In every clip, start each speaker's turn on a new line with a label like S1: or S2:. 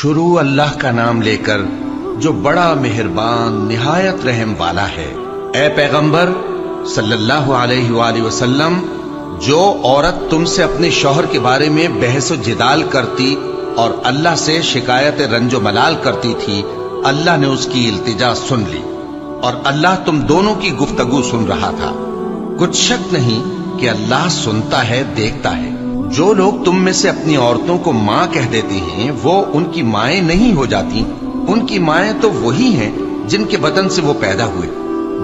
S1: شروع اللہ کا نام لے کر جو بڑا مہربان نہایت رحم والا ہے۔ اے پیغمبر صلی اللہ علیہ وآلہ وسلم، جو عورت تم سے اپنے شوہر کے بارے میں بحث و جدال کرتی اور اللہ سے شکایت رنج و ملال کرتی تھی، اللہ نے اس کی التجا سن لی اور اللہ تم دونوں کی گفتگو سن رہا تھا۔ کچھ شک نہیں کہ اللہ سنتا ہے، دیکھتا ہے۔ جو لوگ تم میں سے اپنی عورتوں کو ماں کہہ دیتے ہیں وہ ان کی مائیں نہیں ہو جاتی، ان کی مائیں تو وہی ہیں جن کے بدن سے وہ پیدا ہوئے۔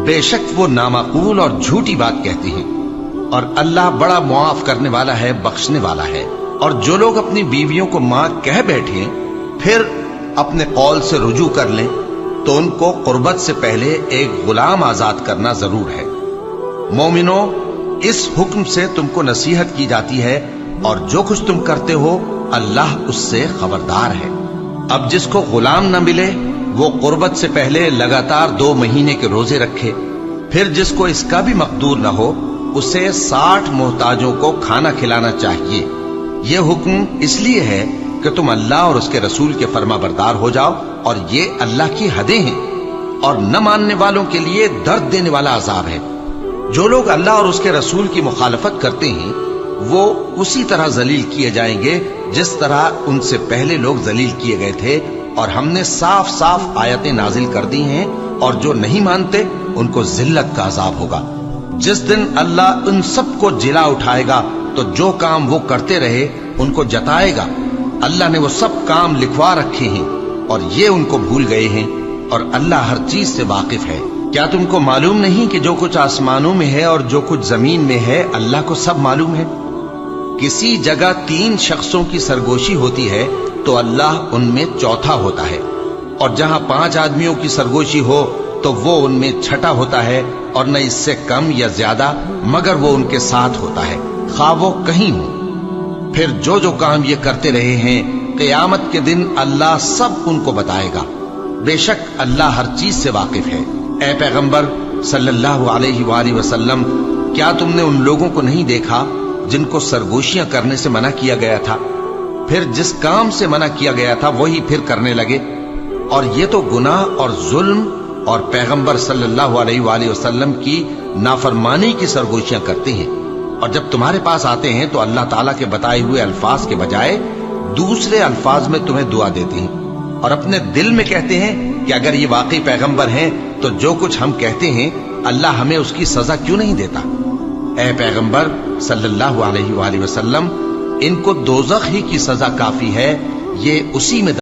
S1: بے شک وہ نامعقول اور جھوٹی بات کہتے ہیں، اور اللہ بڑا معاف کرنے والا ہے، بخشنے والا ہے۔ اور جو لوگ اپنی بیویوں کو ماں کہہ بیٹھیں پھر اپنے قول سے رجوع کر لیں تو ان کو قربت سے پہلے ایک غلام آزاد کرنا ضرور ہے۔ مومنوں، اس حکم سے تم کو نصیحت کی جاتی ہے اور جو کچھ تم کرتے ہو اللہ اس سے خبردار ہے۔ اب جس کو غلام نہ ملے وہ قربت سے پہلے لگاتار 2 مہینے کے روزے رکھے، پھر جس کو اس کا بھی مقدور نہ ہو اسے 60 محتاجوں کو کھانا کھلانا چاہیے۔ یہ حکم اس لیے ہے کہ تم اللہ اور اس کے رسول کے فرما بردار ہو جاؤ، اور یہ اللہ کی حدیں ہیں، اور نہ ماننے والوں کے لیے درد دینے والا عذاب ہے۔ جو لوگ اللہ اور اس کے رسول کی مخالفت کرتے ہیں وہ اسی طرح ذلیل کیے جائیں گے جس طرح ان سے پہلے لوگ ذلیل کیے گئے تھے، اور ہم نے صاف صاف آیتیں نازل کر دی ہیں، اور جو نہیں مانتے ان کو ذلت کا عذاب ہوگا۔ جس دن اللہ ان سب کو جلا اٹھائے گا تو جو کام وہ کرتے رہے ان کو جتائے گا۔ اللہ نے وہ سب کام لکھوا رکھے ہیں اور یہ ان کو بھول گئے ہیں، اور اللہ ہر چیز سے واقف ہے۔ کیا تم کو معلوم نہیں کہ جو کچھ آسمانوں میں ہے اور جو کچھ زمین میں ہے اللہ کو سب معلوم ہے؟ کسی جگہ 3 شخصوں کی سرگوشی ہوتی ہے تو اللہ ان میں چوتھا ہوتا ہے، اور جہاں 5 آدمیوں کی سرگوشی ہو تو وہ ان میں چھٹا ہوتا ہے، اور نہ اس سے کم یا زیادہ مگر وہ ان کے ساتھ ہوتا ہے، خواہ وہ کہیں ہو۔ پھر جو جو کام یہ کرتے رہے ہیں قیامت کے دن اللہ سب ان کو بتائے گا۔ بے شک اللہ ہر چیز سے واقف ہے۔ اے پیغمبر صلی اللہ علیہ وآلہ وسلم، کیا تم نے ان لوگوں کو نہیں دیکھا جن کو سرگوشیاں کرنے سے منع کیا گیا تھا، پھر جس کام سے منع کیا گیا تھا وہی پھر کرنے لگے؟ اور یہ تو گناہ اور ظلم اور پیغمبر صلی اللہ علیہ وآلہ وسلم کی نافرمانی کی سرگوشیاں کرتے ہیں، اور جب تمہارے پاس آتے ہیں تو اللہ تعالیٰ کے بتائے ہوئے الفاظ کے بجائے دوسرے الفاظ میں تمہیں دعا دیتے ہیں، اور اپنے دل میں کہتے ہیں کہ اگر یہ واقعی پیغمبر ہیں تو جو کچھ ہم کہتے ہیں اللہ ہمیں اس کی سزا کیوں نہیں دیتا؟ اے پیغمبر صلی اللہ علیہ وآلہ وسلم، ان کو دوزخ ہی کی سزا کافی ہے، یہ اسی میں